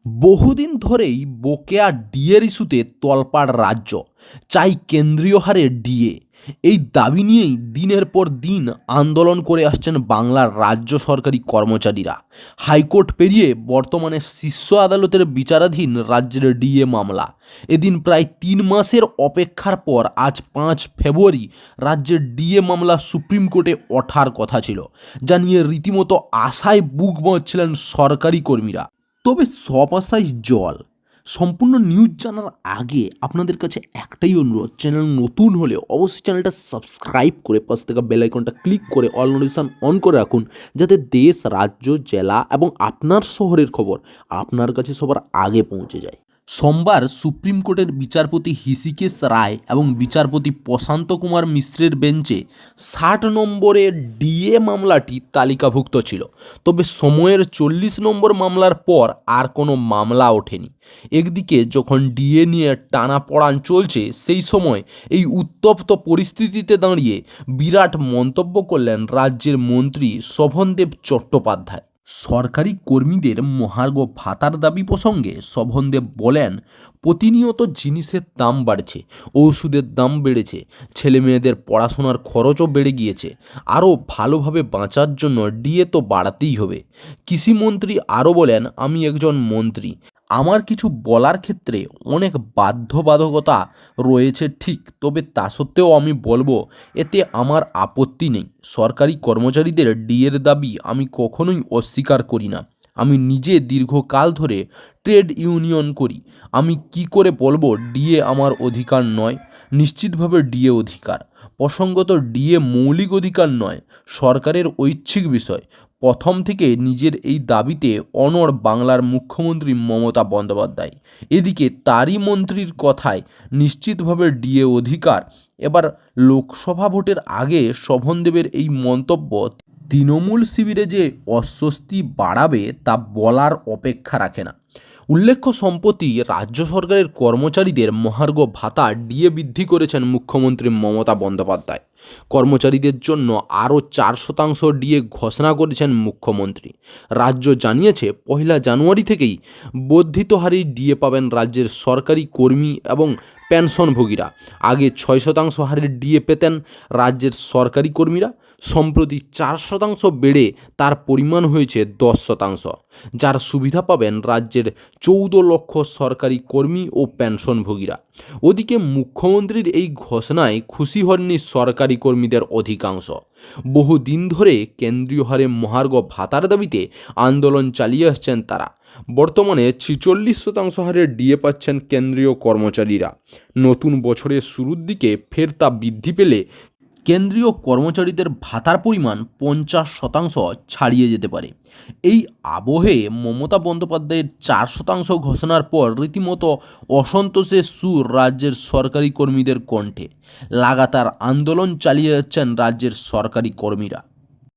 বহুদিন ধরেই বকেয়া ডিএর ইস্যুতে তোলপাড় রাজ্য, চাই কেন্দ্রীয় হারে ডিএ। এই দাবি নিয়েই দিনের পর দিন আন্দোলন করে আসছেন বাংলার রাজ্য সরকারি কর্মচারীরা। হাইকোর্ট পেরিয়ে বর্তমানে শীর্ষ আদালতের বিচারাধীন রাজ্যের ডিএ মামলা। এদিন প্রায় ৩ মাসের অপেক্ষার পর আজ ৫ ফেব্রুয়ারি রাজ্যের ডিএ মামলা সুপ্রিম কোর্টে ওঠার কথা ছিল, যা নিয়ে রীতিমতো আশায় বুক বাঁধছিলেন সরকারি কর্মীরা। তবে সব আশায় জল। সম্পূর্ণ নিউজ জানার আগে আপনাদের কাছে একটাই অনুরোধ, চ্যানেল নতুন হলে অবশ্যই চ্যানেলটা সাবস্ক্রাইব করে পাশ থেকে বেল আইকনটা ক্লিক করে অল নোটিফিকেশন অন করে রাখুন, যাতে দেশ, রাজ্য, জেলা এবং আপনার শহরের খবর আপনার কাছে সবার আগে পৌঁছে যায়। সোমবার সুপ্রিম কোর্টের বিচারপতি হৃষিকেশ রায় এবং বিচারপতি প্রশান্ত কুমার মিশ্রের বেঞ্চে ৬০ নম্বরের ডিএ মামলাটি তালিকাভুক্ত ছিল। তবে সময়ের ৪০ নম্বর মামলার পর আর কোনো মামলা ওঠেনি। একদিকে যখন ডিএ নিয়ে টানাপোড়েন চলছে, সেই সময় এই উত্তপ্ত পরিস্থিতিতে দাঁড়িয়ে বিরাট মন্তব্য করলেন রাজ্যের মন্ত্রী শোভনদেব চট্টোপাধ্যায়। সরকারি কর্মীদের মহার্ঘ ভাতার দাবি প্রসঙ্গে শোভনদেব বলেন, প্রতিনিয়ত জিনিসের দাম বাড়ছে, ওষুধের দাম বেড়েছে, ছেলেমেয়েদের পড়াশোনার খরচও বেড়ে গিয়েছে। আরও ভালোভাবে বাঁচার জন্য ডিএ তো বাড়াতেই হবে। কৃষিমন্ত্রী আরও বলেন, আমি একজন মন্ত্রী, আমার কিছু বলার ক্ষেত্রে অনেক বাধ্যবাধকতা রয়েছে ঠিক, তবে তা সত্ত্বেও আমি বলবো, এতে আমার আপত্তি নেই। সরকারি কর্মচারীদের ডিএর দাবি আমি কখনোই অস্বীকার করি না। আমি নিজে দীর্ঘকাল ধরে ট্রেড ইউনিয়ন করি। আমি কি করে বলবো ডিএ আমার অধিকার নয়? নিশ্চিতভাবে ডিএ অধিকার। প্রসঙ্গত, ডিএ মৌলিক অধিকার নয়, সরকারের ঐচ্ছিক বিষয়। প্রথম থেকে নিজের এই দাবিতে অনড় বাংলার মুখ্যমন্ত্রী মমতা বন্দ্যোপাধ্যায়। এদিকে তারই মন্ত্রীর কথায় নিশ্চিতভাবে ডিএ অধিকার। এবার লোকসভা ভোটের আগে শোভনদেবের এই মন্তব্য তৃণমূল শিবিরে যে অস্বস্তি বাড়াবে তা বলার অপেক্ষা রাখে না। উল্লেখ্য, সম্প্রতি রাজ্য সরকারের কর্মচারীদের মহার্ঘ ভাতা ডিএ বৃদ্ধি করেছেন মুখ্যমন্ত্রী মমতা বন্দ্যোপাধ্যায়। কর্মচারীদের জন্য আরও ৪% ডিএ ঘোষণা করেছেন মুখ্যমন্ত্রী। রাজ্য জানিয়েছে, ১ জানুয়ারি থেকেই বর্ধিত হারে ডিএ পাবেন রাজ্যের সরকারি কর্মী এবং পেনশনভোগীরা। আগে ৬% হারে ডিএ পেতেন রাজ্যের সরকারি কর্মীরা। সম্প্রতি ৪% বেড়ে তার পরিমাণ হয়েছে ১০%, যার সুবিধা পাবেন রাজ্যের ১৪ লক্ষ সরকারি কর্মী ও পেনশনভোগীরা। ওদিকে মুখ্যমন্ত্রীর এই ঘোষণায় খুশি হননি সরকারি কর্মীদের অধিকাংশ। বহুদিন ধরে কেন্দ্রীয় হারে মহার্ঘ ভাতার দাবিতে আন্দোলন চালিয়ে আসছেন তারা। বর্তমানে ৪৬% হারে ডিএ পাচ্ছেন কেন্দ্রীয় কর্মচারীরা। নতুন বছরের শুরুর দিকে ফের তা বৃদ্ধি পেলে কেন্দ্রীয় কর্মচারীদের ভাতার পরিমাণ ৫০% ছাড়িয়ে যেতে পারে। এই আবহে মমতা বন্দ্যোপাধ্যায়ের ৪% ঘোষণার পর রীতিমতো অসন্তোষের সুর রাজ্যের সরকারি কর্মীদের কণ্ঠে। লাগাতার আন্দোলন চালিয়ে যাচ্ছেন রাজ্যের সরকারি কর্মীরা।